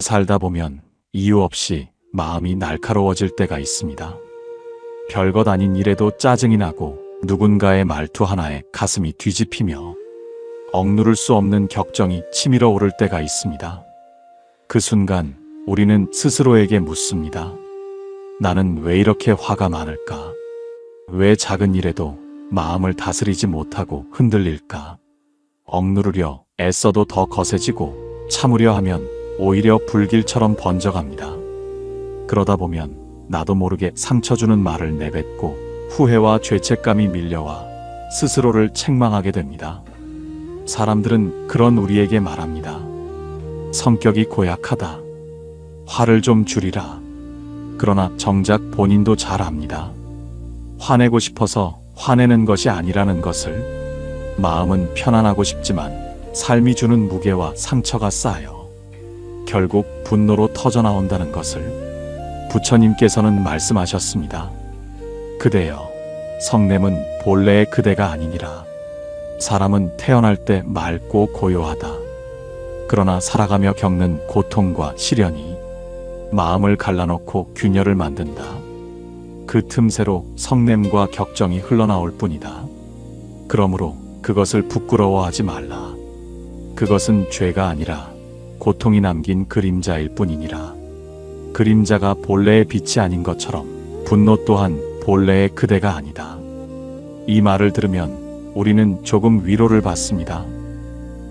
살다 보면 이유 없이 마음이 날카로워질 때가 있습니다. 별것 아닌 일에도 짜증이 나고 누군가의 말투 하나에 가슴이 뒤집히며 억누를 수 없는 격정이 치밀어 오를 때가 있습니다. 그 순간 우리는 스스로에게 묻습니다. 나는 왜 이렇게 화가 많을까? 왜 작은 일에도 마음을 다스리지 못하고 흔들릴까? 억누르려 애써도 더 거세지고 참으려 하면 오히려 불길처럼 번져갑니다. 그러다 보면 나도 모르게 상처 주는 말을 내뱉고 후회와 죄책감이 밀려와 스스로를 책망하게 됩니다. 사람들은 그런 우리에게 말합니다. 성격이 고약하다. 화를 좀 줄이라. 그러나 정작 본인도 잘 압니다. 화내고 싶어서 화내는 것이 아니라는 것을. 마음은 편안하고 싶지만 삶이 주는 무게와 상처가 쌓여 결국 분노로 터져나온다는 것을 부처님께서는 말씀하셨습니다. 그대여, 성냄은 본래의 그대가 아니니라. 사람은 태어날 때 맑고 고요하다. 그러나 살아가며 겪는 고통과 시련이 마음을 갈라놓고 균열을 만든다. 그 틈새로 성냄과 격정이 흘러나올 뿐이다. 그러므로 그것을 부끄러워하지 말라. 그것은 죄가 아니라 고통이 남긴 그림자일 뿐이니라. 그림자가 본래의 빛이 아닌 것처럼 분노 또한 본래의 그대가 아니다. 이 말을 들으면 우리는 조금 위로를 받습니다.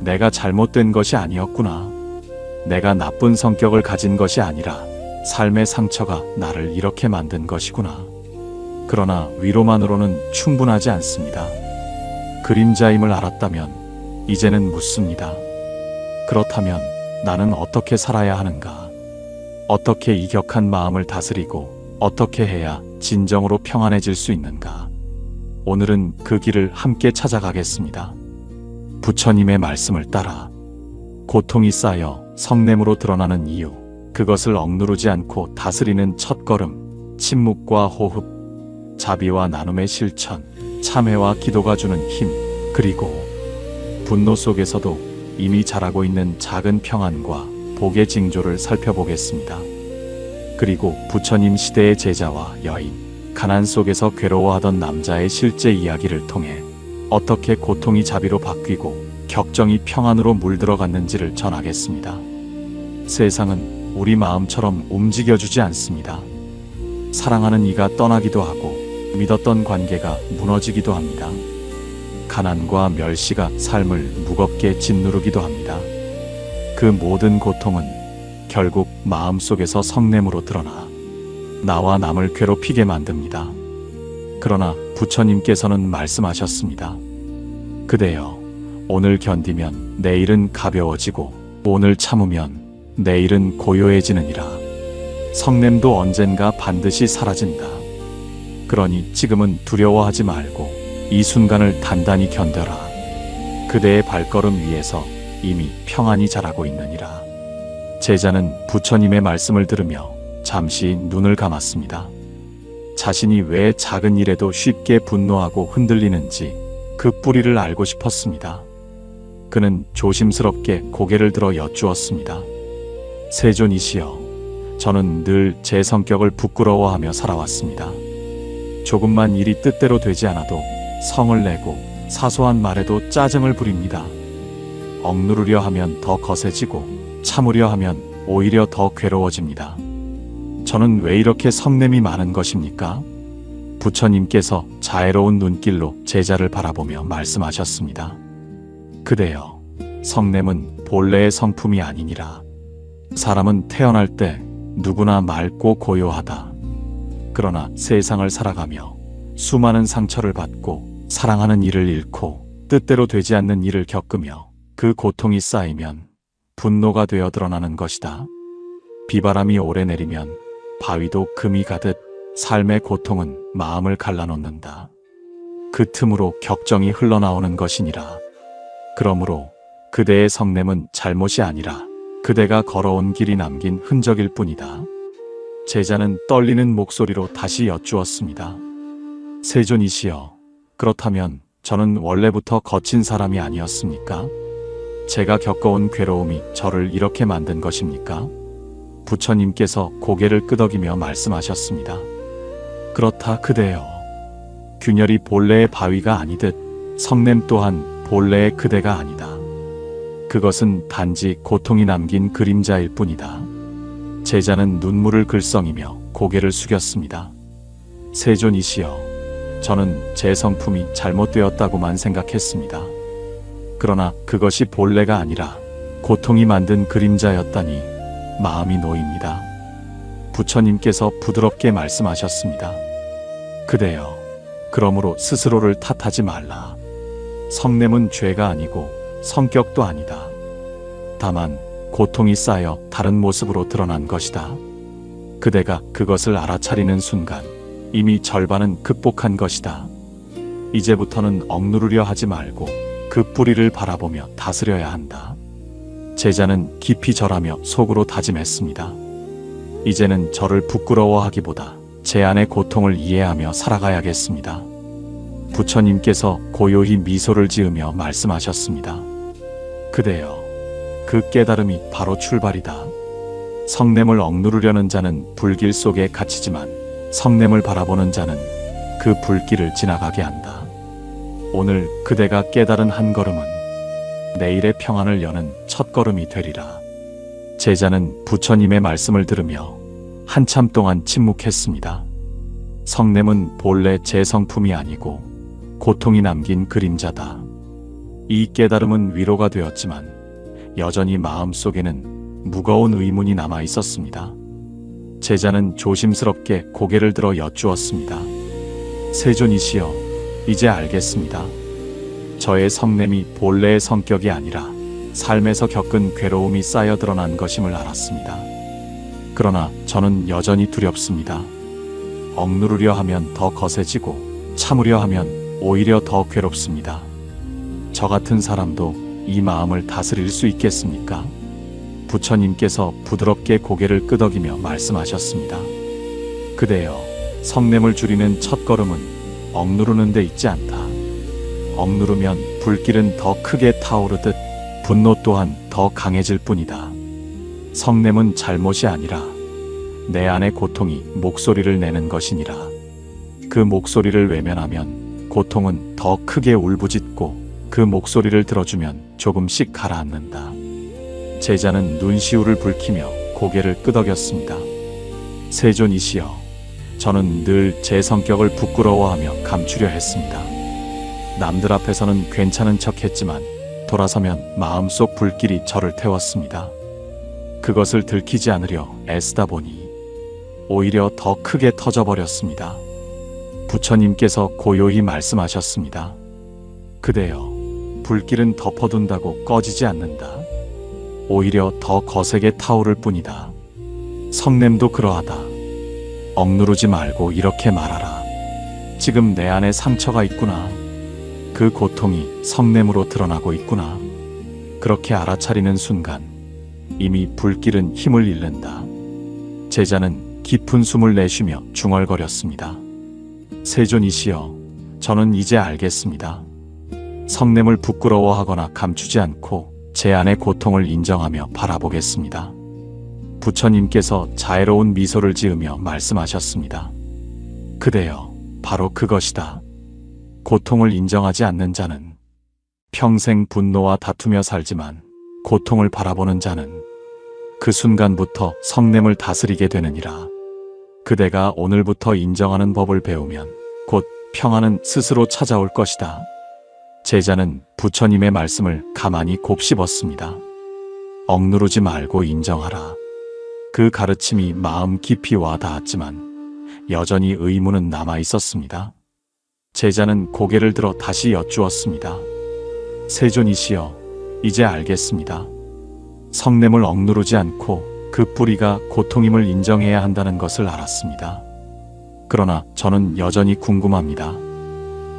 내가 잘못된 것이 아니었구나. 내가 나쁜 성격을 가진 것이 아니라 삶의 상처가 나를 이렇게 만든 것이구나. 그러나 위로만으로는 충분하지 않습니다. 그림자임을 알았다면 이제는 묻습니다. 그렇다면 나는 어떻게 살아야 하는가? 어떻게 이 격한 마음을 다스리고 어떻게 해야 진정으로 평안해질 수 있는가? 오늘은 그 길을 함께 찾아가겠습니다. 부처님의 말씀을 따라 고통이 쌓여 성냄으로 드러나는 이유, 그것을 억누르지 않고 다스리는 첫걸음, 침묵과 호흡, 자비와 나눔의 실천, 참회와 기도가 주는 힘, 그리고 분노 속에서도 이미 자라고 있는 작은 평안과 복의 징조를 살펴보겠습니다. 그리고 부처님 시대의 제자와 여인, 가난 속에서 괴로워하던 남자의 실제 이야기를 통해 어떻게 고통이 자비로 바뀌고 격정이 평안으로 물들어갔는지를 전하겠습니다. 세상은 우리 마음처럼 움직여주지 않습니다. 사랑하는 이가 떠나기도 하고 믿었던 관계가 무너지기도 합니다. 가난과 멸시가 삶을 무겁게 짓누르기도 합니다. 그 모든 고통은 결국 마음속에서 성냄으로 드러나 나와 남을 괴롭히게 만듭니다. 그러나 부처님께서는 말씀하셨습니다. 그대여, 오늘 견디면 내일은 가벼워지고 오늘 참으면 내일은 고요해지느니라. 성냄도 언젠가 반드시 사라진다. 그러니 지금은 두려워하지 말고 이 순간을 단단히 견뎌라. 그대의 발걸음 위에서 이미 평안이 자라고 있느니라. 제자는 부처님의 말씀을 들으며 잠시 눈을 감았습니다. 자신이 왜 작은 일에도 쉽게 분노하고 흔들리는지 그 뿌리를 알고 싶었습니다. 그는 조심스럽게 고개를 들어 여쭈었습니다. 세존이시여, 저는 늘 제 성격을 부끄러워하며 살아왔습니다. 조금만 일이 뜻대로 되지 않아도 성을 내고 사소한 말에도 짜증을 부립니다. 억누르려 하면 더 거세지고 참으려 하면 오히려 더 괴로워집니다. 저는 왜 이렇게 성냄이 많은 것입니까? 부처님께서 자애로운 눈길로 제자를 바라보며 말씀하셨습니다. 그대여, 성냄은 본래의 성품이 아니니라. 사람은 태어날 때 누구나 맑고 고요하다. 그러나 세상을 살아가며 수많은 상처를 받고 사랑하는 이를 잃고 뜻대로 되지 않는 일을 겪으며 그 고통이 쌓이면 분노가 되어 드러나는 것이다. 비바람이 오래 내리면 바위도 금이 가듯 삶의 고통은 마음을 갈라놓는다. 그 틈으로 격정이 흘러나오는 것이니라. 그러므로 그대의 성냄은 잘못이 아니라 그대가 걸어온 길이 남긴 흔적일 뿐이다. 제자는 떨리는 목소리로 다시 여쭈었습니다. 세존이시여, 그렇다면 저는 원래부터 거친 사람이 아니었습니까? 제가 겪어온 괴로움이 저를 이렇게 만든 것입니까? 부처님께서 고개를 끄덕이며 말씀하셨습니다. 그렇다 그대여. 균열이 본래의 바위가 아니듯 성냄 또한 본래의 그대가 아니다. 그것은 단지 고통이 남긴 그림자일 뿐이다. 제자는 눈물을 글썽이며 고개를 숙였습니다. 세존이시여, 저는 제 성품이 잘못되었다고만 생각했습니다. 그러나 그것이 본래가 아니라 고통이 만든 그림자였다니 마음이 놓입니다. 부처님께서 부드럽게 말씀하셨습니다. 그대여, 그러므로 스스로를 탓하지 말라. 성냄은 죄가 아니고 성격도 아니다. 다만 고통이 쌓여 다른 모습으로 드러난 것이다. 그대가 그것을 알아차리는 순간 이미 절반은 극복한 것이다. 이제부터는 억누르려 하지 말고 그 뿌리를 바라보며 다스려야 한다. 제자는 깊이 절하며 속으로 다짐했습니다. 이제는 저를 부끄러워하기보다 제 안의 고통을 이해하며 살아가야겠습니다. 부처님께서 고요히 미소를 지으며 말씀하셨습니다. 그대여, 그 깨달음이 바로 출발이다. 성냄을 억누르려는 자는 불길 속에 갇히지만 성냄을 바라보는 자는 그 불길을 지나가게 한다. 오늘 그대가 깨달은 한 걸음은 내일의 평안을 여는 첫 걸음이 되리라. 제자는 부처님의 말씀을 들으며 한참 동안 침묵했습니다. 성냄은 본래 제 성품이 아니고 고통이 남긴 그림자다. 이 깨달음은 위로가 되었지만 여전히 마음속에는 무거운 의문이 남아 있었습니다. 제자는 조심스럽게 고개를 들어 여쭈었습니다. 세존이시여, 이제 알겠습니다. 저의 성냄이 본래의 성격이 아니라 삶에서 겪은 괴로움이 쌓여 드러난 것임을 알았습니다. 그러나 저는 여전히 두렵습니다. 억누르려 하면 더 거세지고 참으려 하면 오히려 더 괴롭습니다. 저 같은 사람도 이 마음을 다스릴 수 있겠습니까? 부처님께서 부드럽게 고개를 끄덕이며 말씀하셨습니다. 그대여, 성냄을 줄이는 첫걸음은 억누르는 데 있지 않다. 억누르면 불길은 더 크게 타오르듯 분노 또한 더 강해질 뿐이다. 성냄은 잘못이 아니라 내 안의 고통이 목소리를 내는 것이니라. 그 목소리를 외면하면 고통은 더 크게 울부짖고 그 목소리를 들어주면 조금씩 가라앉는다. 제자는 눈시울을 붉히며 고개를 끄덕였습니다. 세존이시여, 저는 늘 제 성격을 부끄러워하며 감추려 했습니다. 남들 앞에서는 괜찮은 척 했지만 돌아서면 마음속 불길이 저를 태웠습니다. 그것을 들키지 않으려 애쓰다 보니 오히려 더 크게 터져버렸습니다. 부처님께서 고요히 말씀하셨습니다. 그대여, 불길은 덮어둔다고 꺼지지 않는다. 오히려 더 거세게 타오를 뿐이다. 성냄도 그러하다. 억누르지 말고 이렇게 말하라. 지금 내 안에 상처가 있구나. 그 고통이 성냄으로 드러나고 있구나. 그렇게 알아차리는 순간 이미 불길은 힘을 잃는다. 제자는 깊은 숨을 내쉬며 중얼거렸습니다. 세존이시여, 저는 이제 알겠습니다. 성냄을 부끄러워하거나 감추지 않고 제 안의 고통을 인정하며 바라보겠습니다. 부처님께서 자애로운 미소를 지으며 말씀하셨습니다. 그대여, 바로 그것이다. 고통을 인정하지 않는 자는 평생 분노와 다투며 살지만 고통을 바라보는 자는 그 순간부터 성냄을 다스리게 되느니라. 그대가 오늘부터 인정하는 법을 배우면 곧 평안은 스스로 찾아올 것이다. 제자는 부처님의 말씀을 가만히 곱씹었습니다. 억누르지 말고 인정하라. 그 가르침이 마음 깊이 와 닿았지만 여전히 의문은 남아 있었습니다. 제자는 고개를 들어 다시 여쭈었습니다. 세존이시여, 이제 알겠습니다. 성냄을 억누르지 않고 그 뿌리가 고통임을 인정해야 한다는 것을 알았습니다. 그러나 저는 여전히 궁금합니다.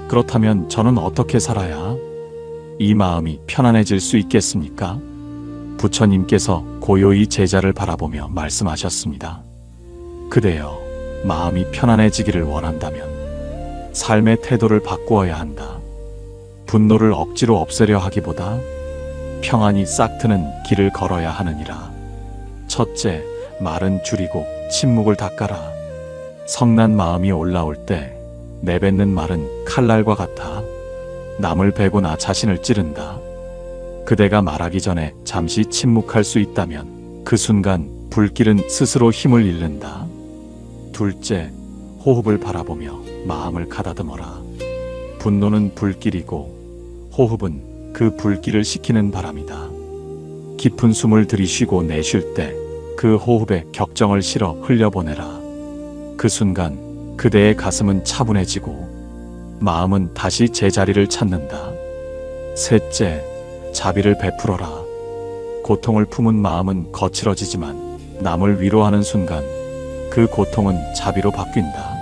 그렇다면 저는 어떻게 살아야 이 마음이 편안해질 수 있겠습니까? 부처님께서 고요히 제자를 바라보며 말씀하셨습니다. 그대여, 마음이 편안해지기를 원한다면 삶의 태도를 바꾸어야 한다. 분노를 억지로 없애려 하기보다 평안이 싹트는 길을 걸어야 하느니라. 첫째, 말은 줄이고 침묵을 닦아라. 성난 마음이 올라올 때 내뱉는 말은 칼날과 같아. 남을 베고 나 자신을 찌른다. 그대가 말하기 전에 잠시 침묵할 수 있다면 그 순간 불길은 스스로 힘을 잃는다. 둘째, 호흡을 바라보며 마음을 가다듬어라. 분노는 불길이고 호흡은 그 불길을 식히는 바람이다. 깊은 숨을 들이쉬고 내쉴 때 그 호흡에 격정을 실어 흘려보내라. 그 순간 그대의 가슴은 차분해지고 마음은 다시 제자리를 찾는다. 셋째, 자비를 베풀어라. 고통을 품은 마음은 거칠어지지만 남을 위로하는 순간 그 고통은 자비로 바뀐다.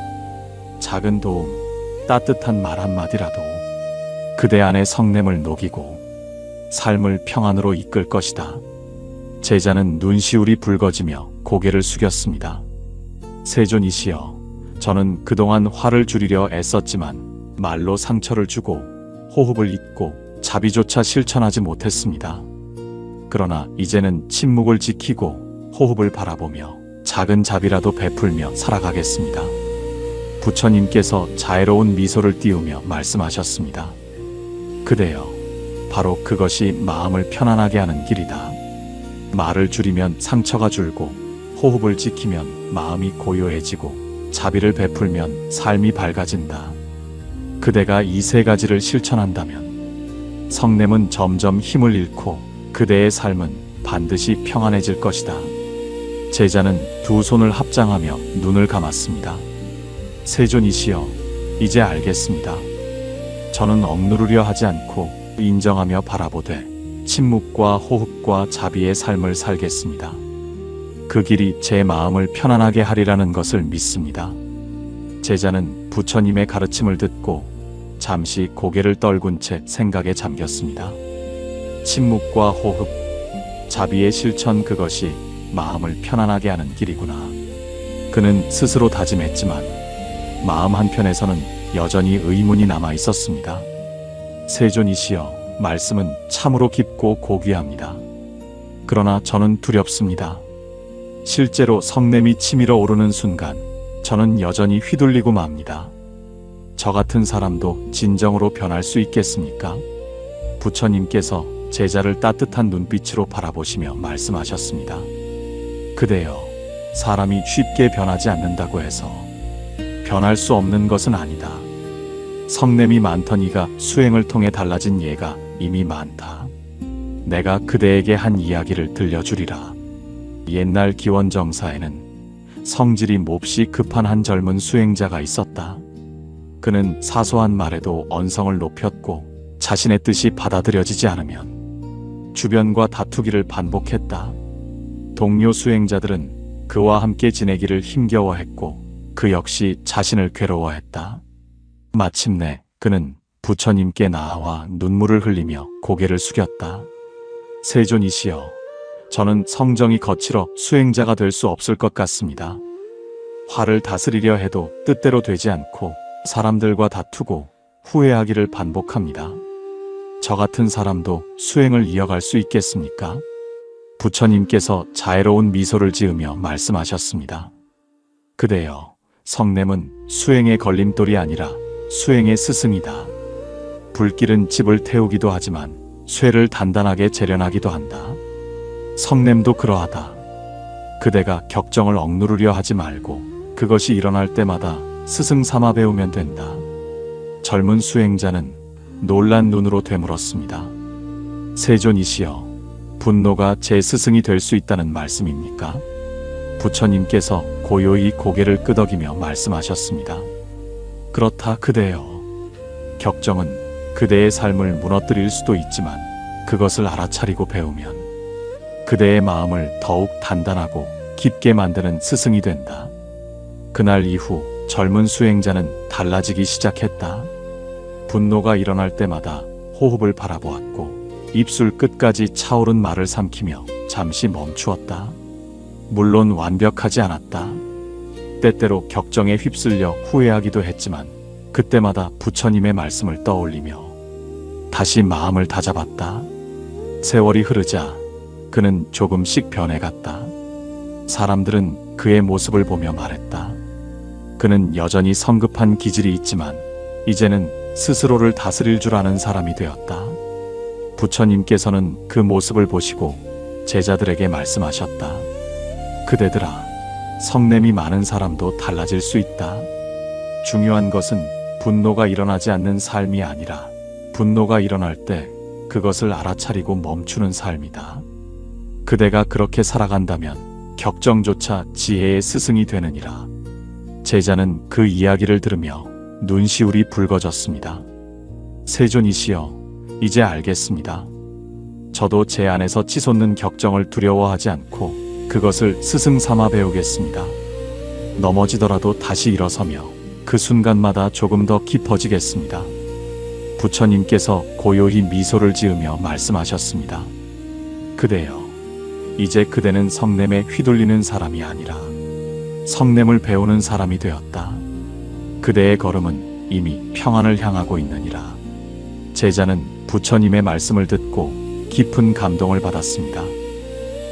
작은 도움, 따뜻한 말 한마디라도 그대 안의 성냄을 녹이고 삶을 평안으로 이끌 것이다. 제자는 눈시울이 붉어지며 고개를 숙였습니다. 세존이시여, 저는 그동안 화를 줄이려 애썼지만 말로 상처를 주고 호흡을 잇고 자비조차 실천하지 못했습니다. 그러나 이제는 침묵을 지키고 호흡을 바라보며 작은 자비라도 베풀며 살아가겠습니다. 부처님께서 자애로운 미소를 띄우며 말씀하셨습니다. 그대여, 바로 그것이 마음을 편안하게 하는 길이다. 말을 줄이면 상처가 줄고 호흡을 지키면 마음이 고요해지고 자비를 베풀면 삶이 밝아진다. 그대가 이 세 가지를 실천한다면 성냄은 점점 힘을 잃고 그대의 삶은 반드시 평안해질 것이다. 제자는 두 손을 합장하며 눈을 감았습니다. 세존이시여, 이제 알겠습니다. 저는 억누르려 하지 않고 인정하며 바라보되 침묵과 호흡과 자비의 삶을 살겠습니다. 그 길이 제 마음을 편안하게 하리라는 것을 믿습니다. 제자는 부처님의 가르침을 듣고 잠시 고개를 떨군 채 생각에 잠겼습니다. 침묵과 호흡, 자비의 실천, 그것이 마음을 편안하게 하는 길이구나. 그는 스스로 다짐했지만 마음 한편에서는 여전히 의문이 남아 있었습니다. 세존이시여, 말씀은 참으로 깊고 고귀합니다. 그러나 저는 두렵습니다. 실제로 성냄이 치밀어 오르는 순간 저는 여전히 휘둘리고 맙니다. 저 같은 사람도 진정으로 변할 수 있겠습니까? 부처님께서 제자를 따뜻한 눈빛으로 바라보시며 말씀하셨습니다. 그대여, 사람이 쉽게 변하지 않는다고 해서 변할 수 없는 것은 아니다. 성냄이 많더니가 수행을 통해 달라진 예가 이미 많다. 내가 그대에게 한 이야기를 들려주리라. 옛날 기원정사에는 성질이 몹시 급한 한 젊은 수행자가 있었다. 그는 사소한 말에도 언성을 높였고 자신의 뜻이 받아들여지지 않으면 주변과 다투기를 반복했다. 동료 수행자들은 그와 함께 지내기를 힘겨워했고 그 역시 자신을 괴로워했다. 마침내 그는 부처님께 나아와 눈물을 흘리며 고개를 숙였다. 세존이시여, 저는 성정이 거칠어 수행자가 될 수 없을 것 같습니다. 화를 다스리려 해도 뜻대로 되지 않고 사람들과 다투고 후회하기를 반복합니다. 저 같은 사람도 수행을 이어갈 수 있겠습니까? 부처님께서 자애로운 미소를 지으며 말씀하셨습니다. 그대여, 성냄은 수행의 걸림돌이 아니라 수행의 스승이다. 불길은 집을 태우기도 하지만 쇠를 단단하게 재련하기도 한다. 성냄도 그러하다. 그대가 격정을 억누르려 하지 말고 그것이 일어날 때마다 스승 삼아 배우면 된다. 젊은 수행자는 놀란 눈으로 되물었습니다. 세존이시여, 분노가 제 스승이 될 수 있다는 말씀입니까? 부처님께서 고요히 고개를 끄덕이며 말씀하셨습니다. 그렇다 그대여. 격정은 그대의 삶을 무너뜨릴 수도 있지만 그것을 알아차리고 배우면 그대의 마음을 더욱 단단하고 깊게 만드는 스승이 된다. 그날 이후 젊은 수행자는 달라지기 시작했다. 분노가 일어날 때마다 호흡을 바라보았고 입술 끝까지 차오른 말을 삼키며 잠시 멈추었다. 물론 완벽하지 않았다. 때때로 격정에 휩쓸려 후회하기도 했지만 그때마다 부처님의 말씀을 떠올리며 다시 마음을 다잡았다. 세월이 흐르자 그는 조금씩 변해갔다. 사람들은 그의 모습을 보며 말했다. 그는 여전히 성급한 기질이 있지만 이제는 스스로를 다스릴 줄 아는 사람이 되었다. 부처님께서는 그 모습을 보시고 제자들에게 말씀하셨다. 그대들아, 성냄이 많은 사람도 달라질 수 있다. 중요한 것은 분노가 일어나지 않는 삶이 아니라 분노가 일어날 때 그것을 알아차리고 멈추는 삶이다. 그대가 그렇게 살아간다면 격정조차 지혜의 스승이 되느니라. 제자는 그 이야기를 들으며 눈시울이 붉어졌습니다. 세존이시여, 이제 알겠습니다. 저도 제 안에서 치솟는 격정을 두려워하지 않고 그것을 스승 삼아 배우겠습니다. 넘어지더라도 다시 일어서며 그 순간마다 조금 더 깊어지겠습니다. 부처님께서 고요히 미소를 지으며 말씀하셨습니다. 그대여, 이제 그대는 성냄에 휘둘리는 사람이 아니라 성냄을 배우는 사람이 되었다. 그대의 걸음은 이미 평안을 향하고 있느니라. 제자는 부처님의 말씀을 듣고 깊은 감동을 받았습니다.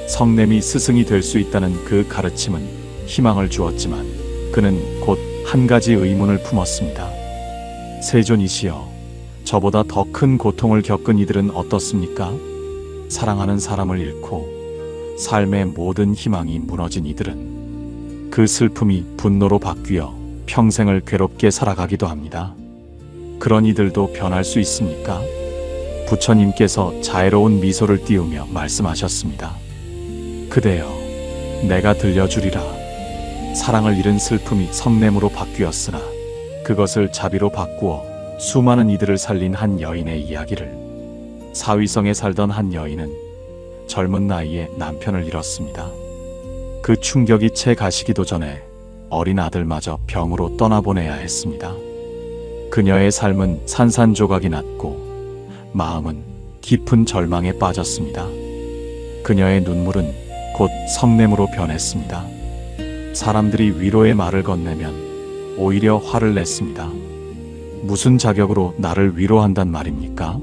성냄이 스승이 될 수 있다는 그 가르침은 희망을 주었지만 그는 곧 한 가지 의문을 품었습니다. 세존이시여, 저보다 더 큰 고통을 겪은 이들은 어떻습니까? 사랑하는 사람을 잃고 삶의 모든 희망이 무너진 이들은 그 슬픔이 분노로 바뀌어 평생을 괴롭게 살아가기도 합니다. 그런 이들도 변할 수 있습니까? 부처님께서 자애로운 미소를 띄우며 말씀하셨습니다. 그대여, 내가 들려주리라. 사랑을 잃은 슬픔이 성냄으로 바뀌었으나 그것을 자비로 바꾸어 수많은 이들을 살린 한 여인의 이야기를. 사위성에 살던 한 여인은 젊은 나이에 남편을 잃었습니다. 그 충격이 채 가시기도 전에 어린 아들마저 병으로 떠나보내야 했습니다. 그녀의 삶은 산산조각이 났고 마음은 깊은 절망에 빠졌습니다. 그녀의 눈물은 곧 성냄으로 변했습니다. 사람들이 위로의 말을 건네면 오히려 화를 냈습니다. 무슨 자격으로 나를 위로한단 말입니까?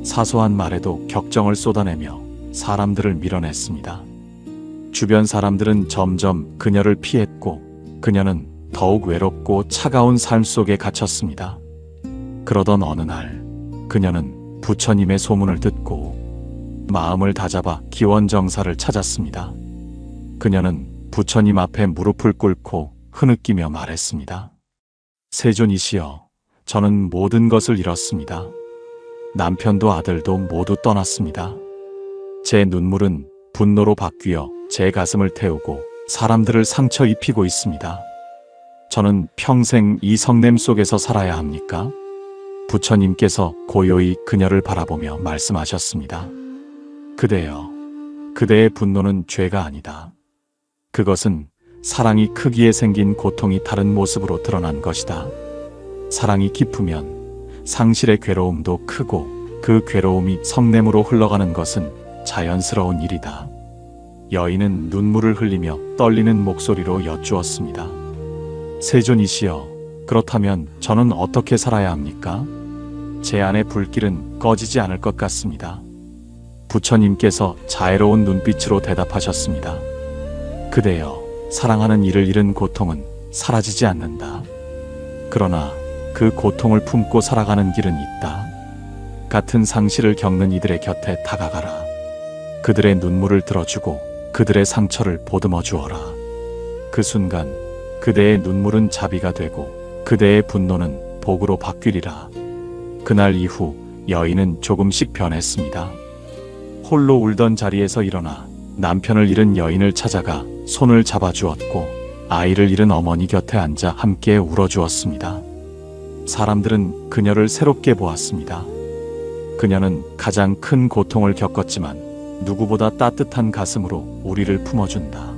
사소한 말에도 격정을 쏟아내며 사람들을 밀어냈습니다. 주변 사람들은 점점 그녀를 피했고 그녀는 더욱 외롭고 차가운 삶 속에 갇혔습니다. 그러던 어느 날 그녀는 부처님의 소문을 듣고 마음을 다잡아 기원정사를 찾았습니다. 그녀는 부처님 앞에 무릎을 꿇고 흐느끼며 말했습니다. 세존이시여, 저는 모든 것을 잃었습니다. 남편도 아들도 모두 떠났습니다. 제 눈물은 분노로 바뀌어 제 가슴을 태우고 사람들을 상처 입히고 있습니다. 저는 평생 이 성냄 속에서 살아야 합니까? 부처님께서 고요히 그녀를 바라보며 말씀하셨습니다. 그대여, 그대의 분노는 죄가 아니다. 그것은 사랑이 크기에 생긴 고통이 다른 모습으로 드러난 것이다. 사랑이 깊으면 상실의 괴로움도 크고 그 괴로움이 성냄으로 흘러가는 것은 자연스러운 일이다. 여인은 눈물을 흘리며 떨리는 목소리로 여쭈었습니다. 세존이시여, 그렇다면 저는 어떻게 살아야 합니까? 제 안의 불길은 꺼지지 않을 것 같습니다. 부처님께서 자애로운 눈빛으로 대답하셨습니다. 그대여, 사랑하는 이를 잃은 고통은 사라지지 않는다. 그러나 그 고통을 품고 살아가는 길은 있다. 같은 상실을 겪는 이들의 곁에 다가가라. 그들의 눈물을 들어주고 그들의 상처를 보듬어 주어라. 그 순간 그대의 눈물은 자비가 되고 그대의 분노는 복으로 바뀌리라. 그날 이후 여인은 조금씩 변했습니다. 홀로 울던 자리에서 일어나 남편을 잃은 여인을 찾아가 손을 잡아주었고 아이를 잃은 어머니 곁에 앉아 함께 울어주었습니다. 사람들은 그녀를 새롭게 보았습니다. 그녀는 가장 큰 고통을 겪었지만 누구보다 따뜻한 가슴으로 우리를 품어준다.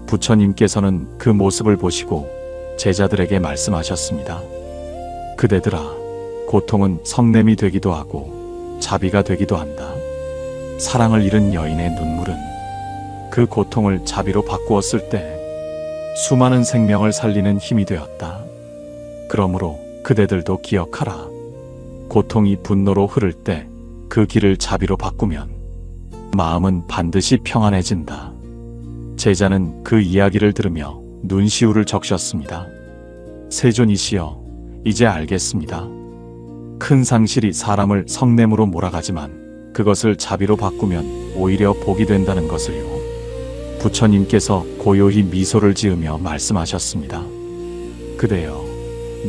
부처님께서는 그 모습을 보시고 제자들에게 말씀하셨습니다. 그대들아, 고통은 성냄이 되기도 하고 자비가 되기도 한다. 사랑을 잃은 여인의 눈물은 그 고통을 자비로 바꾸었을 때 수많은 생명을 살리는 힘이 되었다. 그러므로 그대들도 기억하라. 고통이 분노로 흐를 때 그 길을 자비로 바꾸면 마음은 반드시 평안해진다. 제자는 그 이야기를 들으며 눈시울을 적셨습니다. 세존이시여, 이제 알겠습니다. 큰 상실이 사람을 성냄으로 몰아가지만 그것을 자비로 바꾸면 오히려 복이 된다는 것을요. 부처님께서 고요히 미소를 지으며 말씀하셨습니다. 그대여,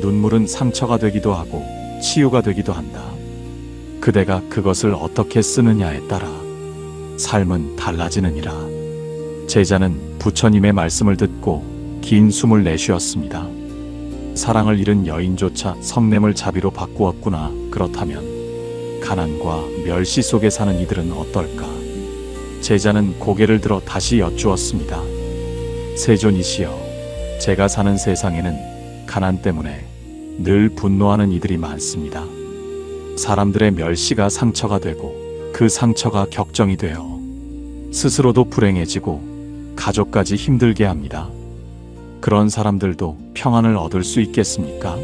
눈물은 상처가 되기도 하고 치유가 되기도 한다. 그대가 그것을 어떻게 쓰느냐에 따라 삶은 달라지느니라. 제자는 부처님의 말씀을 듣고 긴 숨을 내쉬었습니다. 사랑을 잃은 여인조차 성냄을 자비로 바꾸었구나. 그렇다면 가난과 멸시 속에 사는 이들은 어떨까? 제자는 고개를 들어 다시 여쭈었습니다. 세존이시여, 제가 사는 세상에는 가난 때문에 늘 분노하는 이들이 많습니다. 사람들의 멸시가 상처가 되고 그 상처가 격정이 되어 스스로도 불행해지고 가족까지 힘들게 합니다. 그런 사람들도 평안을 얻을 수 있겠습니까?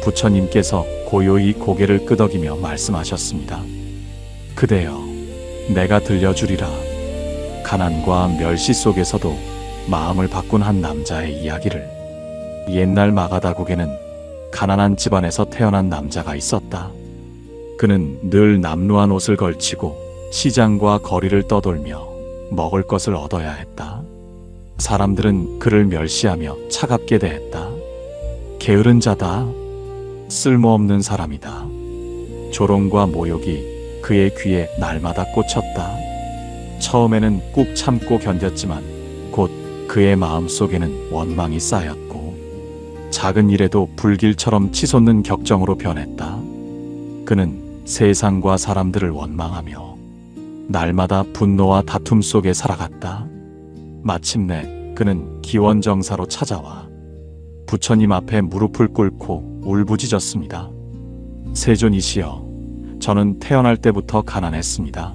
부처님께서 고요히 고개를 끄덕이며 말씀하셨습니다. 그대여, 내가 들려주리라. 가난과 멸시 속에서도 마음을 바꾼 한 남자의 이야기를. 옛날 마가다국에는 가난한 집안에서 태어난 남자가 있었다. 그는 늘 남루한 옷을 걸치고 시장과 거리를 떠돌며 먹을 것을 얻어야 했다. 사람들은 그를 멸시하며 차갑게 대했다. 게으른 자다. 쓸모없는 사람이다. 조롱과 모욕이 그의 귀에 날마다 꽂혔다. 처음에는 꾹 참고 견뎠지만 곧 그의 마음속에는 원망이 쌓였고 작은 일에도 불길처럼 치솟는 격정으로 변했다. 그는 세상과 사람들을 원망하며 날마다 분노와 다툼 속에 살아갔다. 마침내 그는 기원정사로 찾아와 부처님 앞에 무릎을 꿇고 울부짖었습니다. 세존이시여, 저는 태어날 때부터 가난했습니다.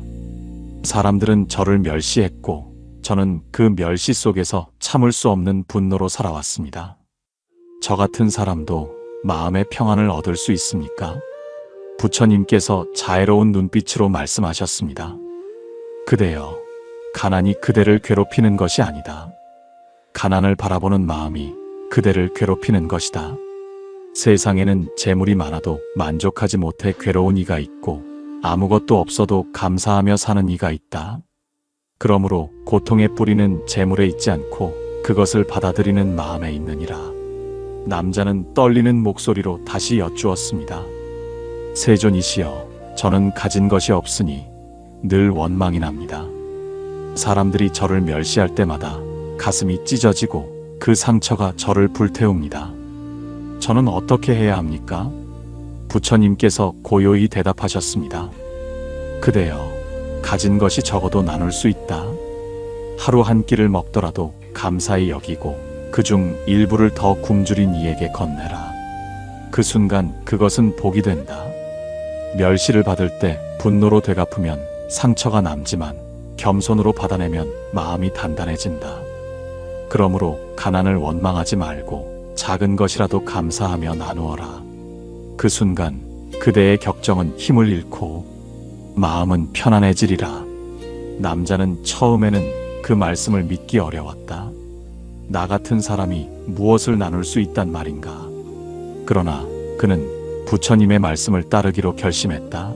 사람들은 저를 멸시했고 저는 그 멸시 속에서 참을 수 없는 분노로 살아왔습니다. 저 같은 사람도 마음의 평안을 얻을 수 있습니까? 부처님께서 자애로운 눈빛으로 말씀하셨습니다. 그대여, 가난이 그대를 괴롭히는 것이 아니다. 가난을 바라보는 마음이 그대를 괴롭히는 것이다. 세상에는 재물이 많아도 만족하지 못해 괴로운 이가 있고 아무것도 없어도 감사하며 사는 이가 있다. 그러므로 고통의 뿌리는 재물에 있지 않고 그것을 받아들이는 마음에 있느니라. 남자는 떨리는 목소리로 다시 여쭈었습니다. 세존이시여, 저는 가진 것이 없으니 늘 원망이 납니다. 사람들이 저를 멸시할 때마다 가슴이 찢어지고 그 상처가 저를 불태웁니다. 저는 어떻게 해야 합니까? 부처님께서 고요히 대답하셨습니다. 그대여, 가진 것이 적어도 나눌 수 있다. 하루 한 끼를 먹더라도 감사히 여기고 그중 일부를 더 굶주린 이에게 건네라. 그 순간 그것은 복이 된다. 멸시를 받을 때 분노로 되갚으면 상처가 남지만 겸손으로 받아내면 마음이 단단해진다. 그러므로 가난을 원망하지 말고 작은 것이라도 감사하며 나누어라. 그 순간 그대의 격정은 힘을 잃고 마음은 편안해지리라. 남자는 처음에는 그 말씀을 믿기 어려웠다. 나 같은 사람이 무엇을 나눌 수 있단 말인가. 그러나 그는 부처님의 말씀을 따르기로 결심했다.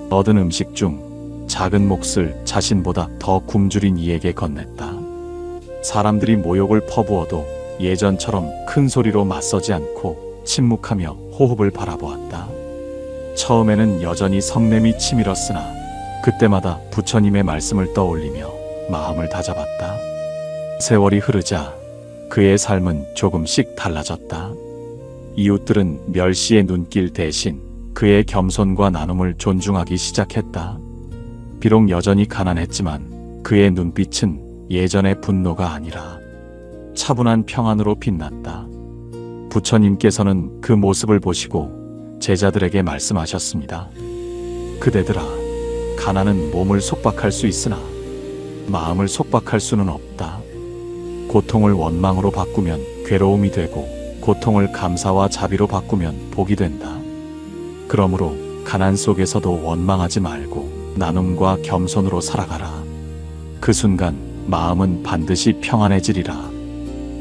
얻은 음식 중 작은 몫을 자신보다 더 굶주린 이에게 건넸다. 사람들이 모욕을 퍼부어도 예전처럼 큰 소리로 맞서지 않고 침묵하며 호흡을 바라보았다. 처음에는 여전히 성냄이 치밀었으나 그때마다 부처님의 말씀을 떠올리며 마음을 다잡았다. 세월이 흐르자 그의 삶은 조금씩 달라졌다. 이웃들은 멸시의 눈길 대신 그의 겸손과 나눔을 존중하기 시작했다. 비록 여전히 가난했지만 그의 눈빛은 예전의 분노가 아니라 차분한 평안으로 빛났다. 부처님께서는 그 모습을 보시고 제자들에게 말씀하셨습니다. 그대들아, 가난은 몸을 속박할 수 있으나 마음을 속박할 수는 없다. 고통을 원망으로 바꾸면 괴로움이 되고 고통을 감사와 자비로 바꾸면 복이 된다. 그러므로 가난 속에서도 원망하지 말고 나눔과 겸손으로 살아가라. 그 순간 마음은 반드시 평안해지리라.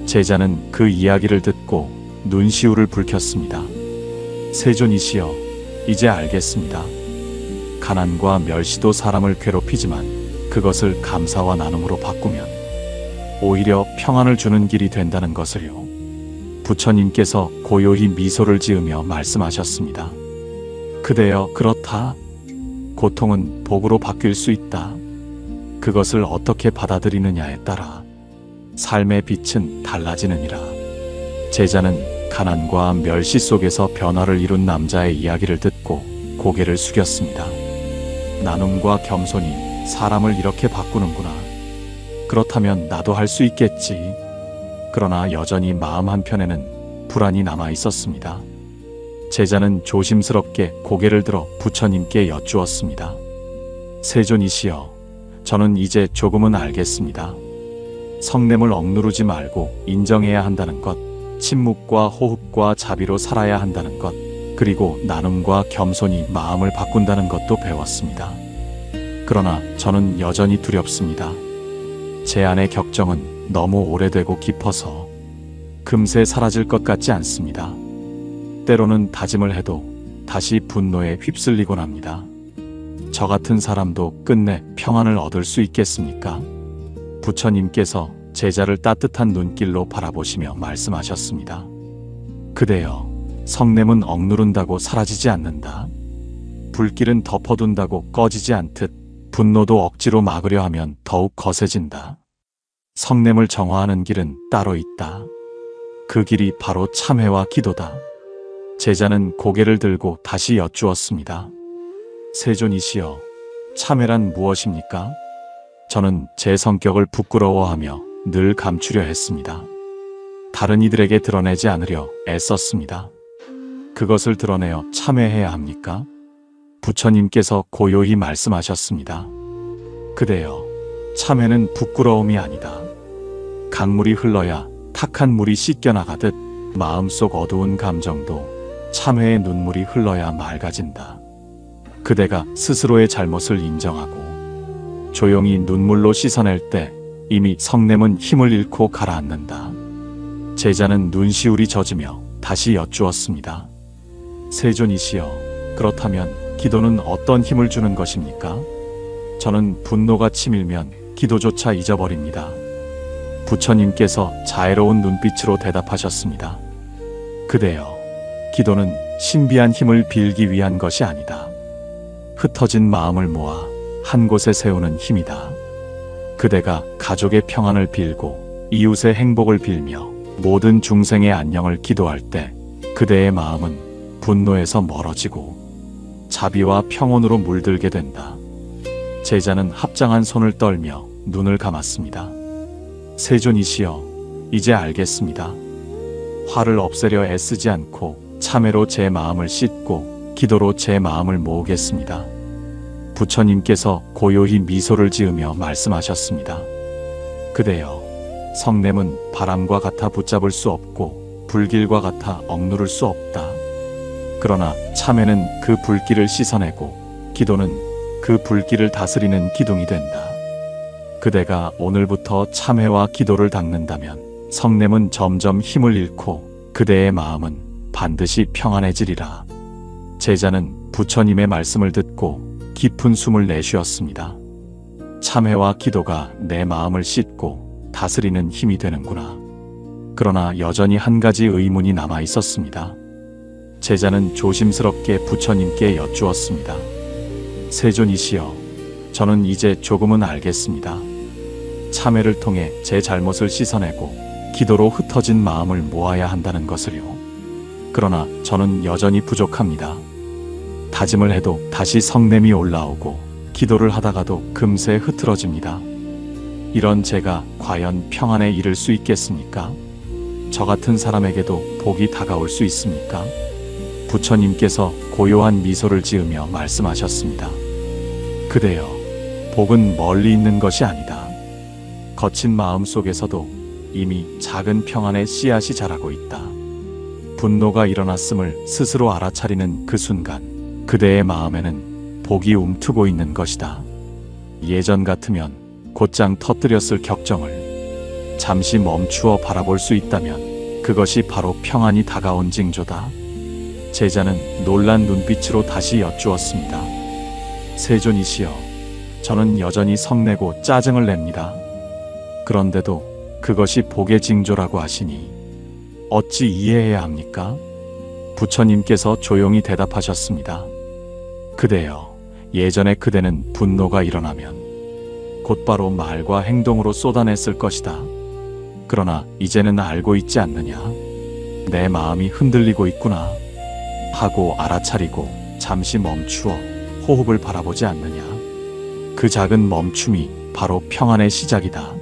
제자는 그 이야기를 듣고 눈시울을 붉혔습니다. 세존이시여, 이제 알겠습니다. 가난과 멸시도 사람을 괴롭히지만 그것을 감사와 나눔으로 바꾸면 오히려 평안을 주는 길이 된다는 것을요. 부처님께서 고요히 미소를 지으며 말씀하셨습니다. 그대여, 그렇다. 고통은 복으로 바뀔 수 있다. 그것을 어떻게 받아들이느냐에 따라 삶의 빛은 달라지느니라. 제자는 가난과 멸시 속에서 변화를 이룬 남자의 이야기를 듣고 고개를 숙였습니다. 나눔과 겸손이 사람을 이렇게 바꾸는구나. 그렇다면 나도 할 수 있겠지. 그러나 여전히 마음 한편에는 불안이 남아 있었습니다. 제자는 조심스럽게 고개를 들어 부처님께 여쭈었습니다. 세존이시여, 저는 이제 조금은 알겠습니다. 성냄을 억누르지 말고 인정해야 한다는 것, 침묵과 호흡과 자비로 살아야 한다는 것, 그리고 나눔과 겸손이 마음을 바꾼다는 것도 배웠습니다. 그러나 저는 여전히 두렵습니다. 제 안의 격정은 너무 오래되고 깊어서 금세 사라질 것 같지 않습니다. 때로는 다짐을 해도 다시 분노에 휩쓸리곤 합니다. 저 같은 사람도 끝내 평안을 얻을 수 있겠습니까? 부처님께서 제자를 따뜻한 눈길로 바라보시며 말씀하셨습니다. 그대여, 성냄은 억누른다고 사라지지 않는다. 불길은 덮어둔다고 꺼지지 않듯 분노도 억지로 막으려 하면 더욱 거세진다. 성냄을 정화하는 길은 따로 있다. 그 길이 바로 참회와 기도다. 제자는 고개를 들고 다시 여쭈었습니다. 세존이시여, 참회란 무엇입니까? 저는 제 성격을 부끄러워하며 늘 감추려 했습니다. 다른 이들에게 드러내지 않으려 애썼습니다. 그것을 드러내어 참회해야 합니까? 부처님께서 고요히 말씀하셨습니다. 그대여, 참회는 부끄러움이 아니다. 강물이 흘러야 탁한 물이 씻겨나가듯 마음속 어두운 감정도 참회의 눈물이 흘러야 맑아진다. 그대가 스스로의 잘못을 인정하고 조용히 눈물로 씻어낼 때 이미 성냄은 힘을 잃고 가라앉는다. 제자는 눈시울이 젖으며 다시 여쭈었습니다. 세존이시여, 그렇다면 기도는 어떤 힘을 주는 것입니까? 저는 분노가 치밀면 기도조차 잊어버립니다. 부처님께서 자애로운 눈빛으로 대답하셨습니다. 그대여, 기도는 신비한 힘을 빌기 위한 것이 아니다. 흩어진 마음을 모아 한 곳에 세우는 힘이다. 그대가 가족의 평안을 빌고 이웃의 행복을 빌며 모든 중생의 안녕을 기도할 때 그대의 마음은 분노에서 멀어지고 자비와 평온으로 물들게 된다. 제자는 합장한 손을 떨며 눈을 감았습니다. 세존이시여, 이제 알겠습니다. 화를 없애려 애쓰지 않고 참회로 제 마음을 씻고 기도로 제 마음을 모으겠습니다. 부처님께서 고요히 미소를 지으며 말씀하셨습니다. 그대여, 성냄은 바람과 같아 붙잡을 수 없고 불길과 같아 억누를 수 없다. 그러나 참회는 그 불길을 씻어내고 기도는 그 불길을 다스리는 기둥이 된다. 그대가 오늘부터 참회와 기도를 닦는다면 성냄은 점점 힘을 잃고 그대의 마음은 반드시 평안해지리라. 제자는 부처님의 말씀을 듣고 깊은 숨을 내쉬었습니다. 참회와 기도가 내 마음을 씻고 다스리는 힘이 되는구나. 그러나 여전히 한 가지 의문이 남아 있었습니다. 제자는 조심스럽게 부처님께 여쭈었습니다. 세존이시여, 저는 이제 조금은 알겠습니다. 참회를 통해 제 잘못을 씻어내고 기도로 흩어진 마음을 모아야 한다는 것을요. 그러나 저는 여전히 부족합니다. 다짐을 해도 다시 성냄이 올라오고 기도를 하다가도 금세 흐트러집니다. 이런 제가 과연 평안에 이를 수 있겠습니까? 저 같은 사람에게도 복이 다가올 수 있습니까? 부처님께서 고요한 미소를 지으며 말씀하셨습니다. 그대여, 복은 멀리 있는 것이 아니다. 거친 마음 속에서도 이미 작은 평안의 씨앗이 자라고 있다. 분노가 일어났음을 스스로 알아차리는 그 순간 그대의 마음에는 복이 움트고 있는 것이다. 예전 같으면 곧장 터뜨렸을 격정을 잠시 멈추어 바라볼 수 있다면 그것이 바로 평안이 다가온 징조다. 제자는 놀란 눈빛으로 다시 여쭈었습니다. 세존이시여, 저는 여전히 성내고 짜증을 냅니다. 그런데도 그것이 복의 징조라고 하시니 어찌 이해해야 합니까? 부처님께서 조용히 대답하셨습니다. 그대여, 예전에 그대는 분노가 일어나면 곧바로 말과 행동으로 쏟아냈을 것이다. 그러나 이제는 알고 있지 않느냐? 내 마음이 흔들리고 있구나 하고 알아차리고 잠시 멈추어 호흡을 바라보지 않느냐? 그 작은 멈춤이 바로 평안의 시작이다.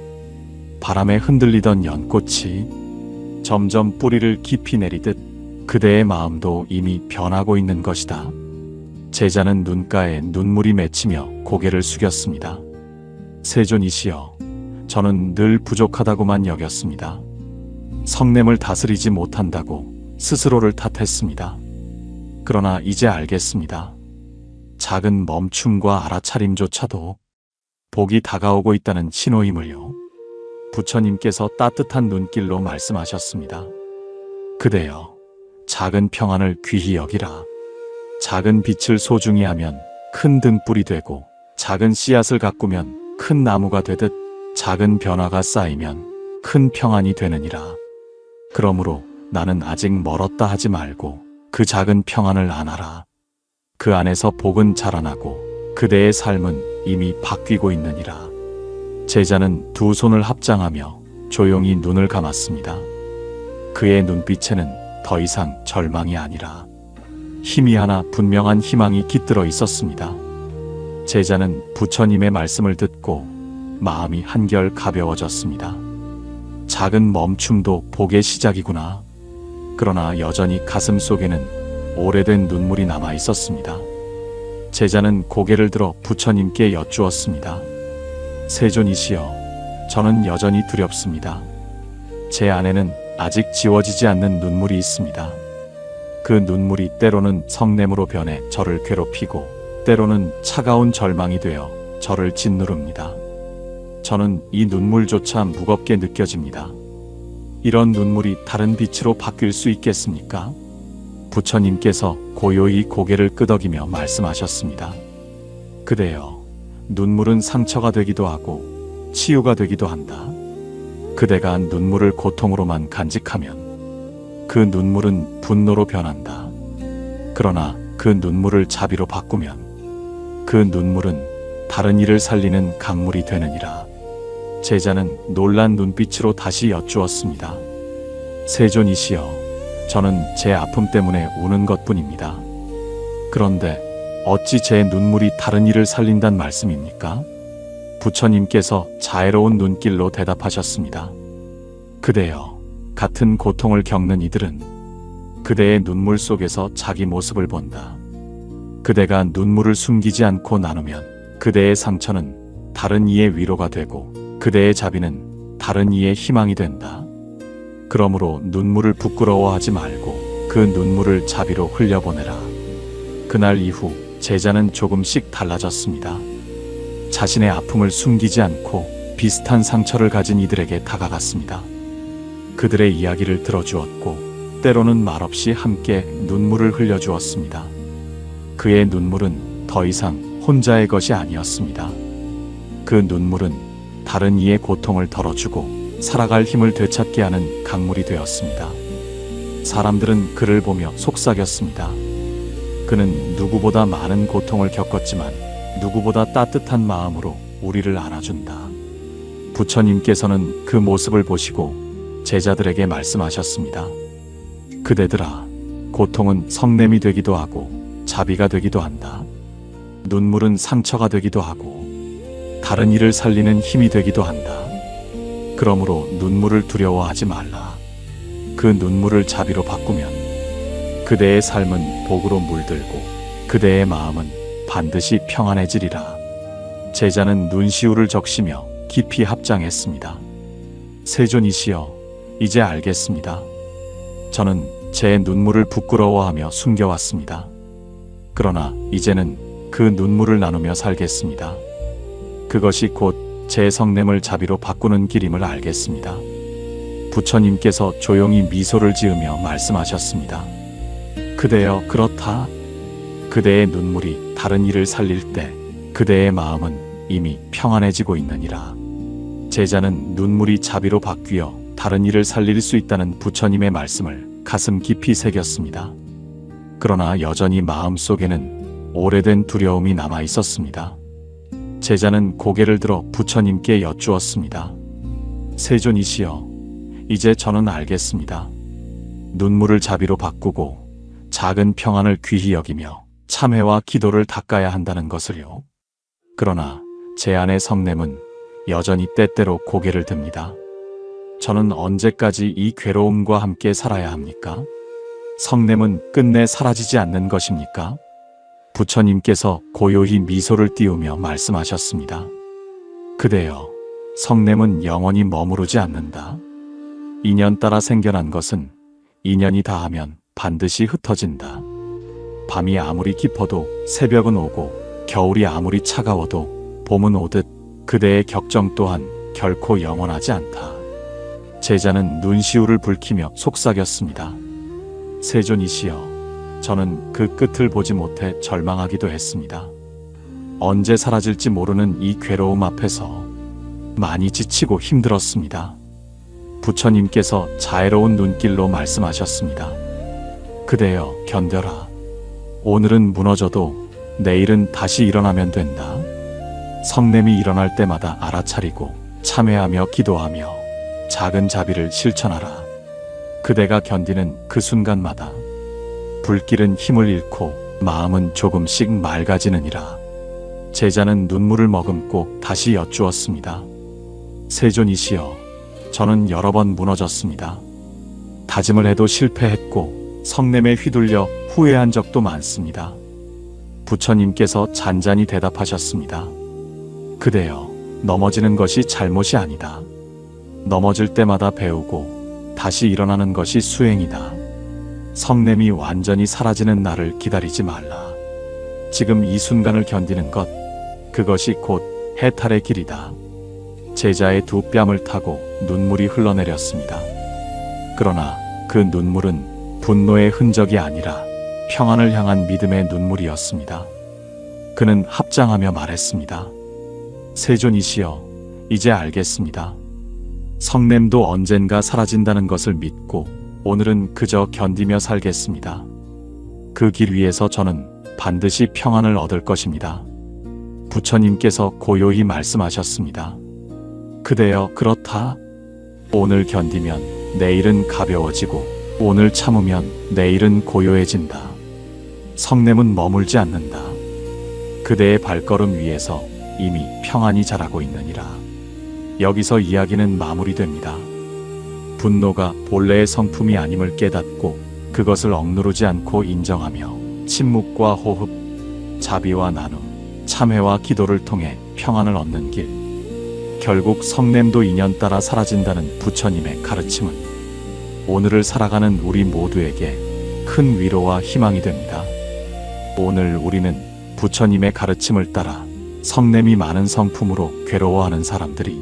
바람에 흔들리던 연꽃이 점점 뿌리를 깊이 내리듯 그대의 마음도 이미 변하고 있는 것이다. 제자는 눈가에 눈물이 맺히며 고개를 숙였습니다. 세존이시여, 저는 늘 부족하다고만 여겼습니다. 성냄을 다스리지 못한다고 스스로를 탓했습니다. 그러나 이제 알겠습니다. 작은 멈춤과 알아차림조차도 복이 다가오고 있다는 신호임을요. 부처님께서 따뜻한 눈길로 말씀하셨습니다. 그대여, 작은 평안을 귀히 여기라. 작은 빛을 소중히 하면 큰 등불이 되고, 작은 씨앗을 가꾸면 큰 나무가 되듯 작은 변화가 쌓이면 큰 평안이 되느니라. 그러므로 나는 아직 멀었다 하지 말고 그 작은 평안을 안아라. 그 안에서 복은 자라나고 그대의 삶은 이미 바뀌고 있느니라. 제자는 두 손을 합장하며 조용히 눈을 감았습니다. 그의 눈빛에는 더 이상 절망이 아니라 희미하나 분명한 희망이 깃들어 있었습니다. 제자는 부처님의 말씀을 듣고 마음이 한결 가벼워졌습니다. 작은 멈춤도 복의 시작이구나. 그러나 여전히 가슴 속에는 오래된 눈물이 남아 있었습니다. 제자는 고개를 들어 부처님께 여쭈었습니다. 세존이시여, 저는 여전히 두렵습니다. 제 안에는 아직 지워지지 않는 눈물이 있습니다. 그 눈물이 때로는 성냄으로 변해 저를 괴롭히고 때로는 차가운 절망이 되어 저를 짓누릅니다. 저는 이 눈물조차 무겁게 느껴집니다. 이런 눈물이 다른 빛으로 바뀔 수 있겠습니까? 부처님께서 고요히 고개를 끄덕이며 말씀하셨습니다. 그대여, 눈물은 상처가 되기도 하고 치유가 되기도 한다. 그대가 눈물을 고통으로만 간직하면 그 눈물은 분노로 변한다. 그러나 그 눈물을 자비로 바꾸면 그 눈물은 다른 이를 살리는 강물이 되느니라. 제자는 놀란 눈빛으로 다시 여쭈었습니다. 세존이시여, 저는 제 아픔 때문에 우는 것뿐입니다. 그런데 어찌 제 눈물이 다른 이를 살린단 말씀입니까? 부처님께서 자애로운 눈길로 대답하셨습니다. 그대여, 같은 고통을 겪는 이들은 그대의 눈물 속에서 자기 모습을 본다. 그대가 눈물을 숨기지 않고 나누면 그대의 상처는 다른 이의 위로가 되고 그대의 자비는 다른 이의 희망이 된다. 그러므로 눈물을 부끄러워하지 말고 그 눈물을 자비로 흘려보내라. 그날 이후 제자는 조금씩 달라졌습니다. 자신의 아픔을 숨기지 않고 비슷한 상처를 가진 이들에게 다가갔습니다. 그들의 이야기를 들어주었고 때로는 말없이 함께 눈물을 흘려주었습니다. 그의 눈물은 더 이상 혼자의 것이 아니었습니다. 그 눈물은 다른 이의 고통을 덜어주고 살아갈 힘을 되찾게 하는 강물이 되었습니다. 사람들은 그를 보며 속삭였습니다. 그는 누구보다 많은 고통을 겪었지만 누구보다 따뜻한 마음으로 우리를 안아준다. 부처님께서는 그 모습을 보시고 제자들에게 말씀하셨습니다. 그대들아, 고통은 성냄이 되기도 하고 자비가 되기도 한다. 눈물은 상처가 되기도 하고 다른 이를 살리는 힘이 되기도 한다. 그러므로 눈물을 두려워하지 말라. 그 눈물을 자비로 바꾸면 그대의 삶은 복으로 물들고 그대의 마음은 반드시 평안해지리라. 제자는 눈시울을 적시며 깊이 합장했습니다. 세존이시여, 이제 알겠습니다. 저는 제 눈물을 부끄러워하며 숨겨왔습니다. 그러나 이제는 그 눈물을 나누며 살겠습니다. 그것이 곧 제 성냄을 자비로 바꾸는 길임을 알겠습니다. 부처님께서 조용히 미소를 지으며 말씀하셨습니다. 그대여 그렇다. 그대의 눈물이 다른 이를 살릴 때 그대의 마음은 이미 평안해지고 있느니라. 제자는 눈물이 자비로 바뀌어 다른 이를 살릴 수 있다는 부처님의 말씀을 가슴 깊이 새겼습니다. 그러나 여전히 마음속에는 오래된 두려움이 남아 있었습니다. 제자는 고개를 들어 부처님께 여쭈었습니다. 세존이시여, 이제 저는 알겠습니다. 눈물을 자비로 바꾸고 작은 평안을 귀히 여기며 참회와 기도를 닦아야 한다는 것을요. 그러나 제 안의 성냄은 여전히 때때로 고개를 듭니다. 저는 언제까지 이 괴로움과 함께 살아야 합니까? 성냄은 끝내 사라지지 않는 것입니까? 부처님께서 고요히 미소를 띄우며 말씀하셨습니다. 그대여, 성냄은 영원히 머무르지 않는다. 인연 따라 생겨난 것은 인연이 다하면 반드시 흩어진다. 밤이 아무리 깊어도 새벽은 오고 겨울이 아무리 차가워도 봄은 오듯 그대의 격정 또한 결코 영원하지 않다. 제자는 눈시울을 붉히며 속삭였습니다. 세존이시여, 저는 그 끝을 보지 못해 절망하기도 했습니다. 언제 사라질지 모르는 이 괴로움 앞에서 많이 지치고 힘들었습니다. 부처님께서 자애로운 눈길로 말씀하셨습니다. 그대여 견뎌라. 오늘은 무너져도 내일은 다시 일어나면 된다. 성냄이 일어날 때마다 알아차리고 참회하며 기도하며 작은 자비를 실천하라. 그대가 견디는 그 순간마다 불길은 힘을 잃고 마음은 조금씩 맑아지느니라. 제자는 눈물을 머금고 다시 여쭈었습니다. 세존이시여, 저는 여러 번 무너졌습니다. 다짐을 해도 실패했고 성냄에 휘둘려 후회한 적도 많습니다. 부처님께서 잔잔히 대답하셨습니다. 그대여, 넘어지는 것이 잘못이 아니다. 넘어질 때마다 배우고 다시 일어나는 것이 수행이다. 성냄이 완전히 사라지는 날을 기다리지 말라. 지금 이 순간을 견디는 것, 그것이 곧 해탈의 길이다. 제자의 두 뺨을 타고 눈물이 흘러내렸습니다. 그러나 그 눈물은 분노의 흔적이 아니라 평안을 향한 믿음의 눈물이었습니다. 그는 합장하며 말했습니다. 세존이시여, 이제 알겠습니다. 성냄도 언젠가 사라진다는 것을 믿고 오늘은 그저 견디며 살겠습니다. 그 길 위에서 저는 반드시 평안을 얻을 것입니다. 부처님께서 고요히 말씀하셨습니다. 그대여 그렇다. 오늘 견디면 내일은 가벼워지고 오늘 참으면 내일은 고요해진다. 성냄은 머물지 않는다. 그대의 발걸음 위에서 이미 평안이 자라고 있느니라. 여기서 이야기는 마무리됩니다. 분노가 본래의 성품이 아님을 깨닫고 그것을 억누르지 않고 인정하며 침묵과 호흡, 자비와 나눔, 참회와 기도를 통해 평안을 얻는 길. 결국 성냄도 인연 따라 사라진다는 부처님의 가르침은 오늘을 살아가는 우리 모두에게 큰 위로와 희망이 됩니다. 오늘 우리는 부처님의 가르침을 따라 성냄이 많은 성품으로 괴로워하는 사람들이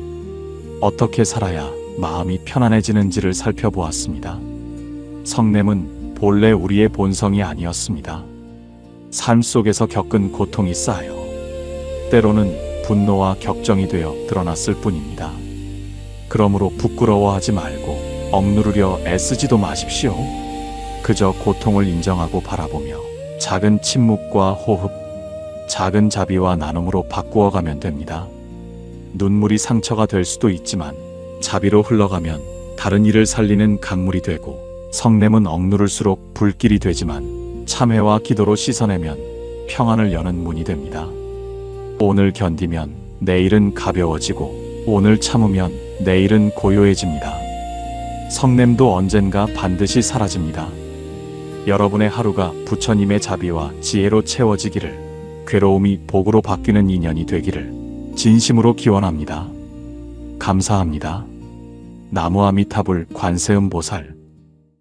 어떻게 살아야 마음이 편안해지는지를 살펴보았습니다. 성냄은 본래 우리의 본성이 아니었습니다. 삶 속에서 겪은 고통이 쌓여 때로는 분노와 격정이 되어 드러났을 뿐입니다. 그러므로 부끄러워하지 말고 억누르려 애쓰지도 마십시오. 그저 고통을 인정하고 바라보며 작은 침묵과 호흡, 작은 자비와 나눔으로 바꾸어가면 됩니다. 눈물이 상처가 될 수도 있지만 자비로 흘러가면 다른 이를 살리는 강물이 되고, 성냄은 억누를수록 불길이 되지만 참회와 기도로 씻어내면 평안을 여는 문이 됩니다. 오늘 견디면 내일은 가벼워지고 오늘 참으면 내일은 고요해집니다. 성냄도 언젠가 반드시 사라집니다. 여러분의 하루가 부처님의 자비와 지혜로 채워지기를, 괴로움이 복으로 바뀌는 인연이 되기를 진심으로 기원합니다. 감사합니다. 나무아미타불 관세음보살.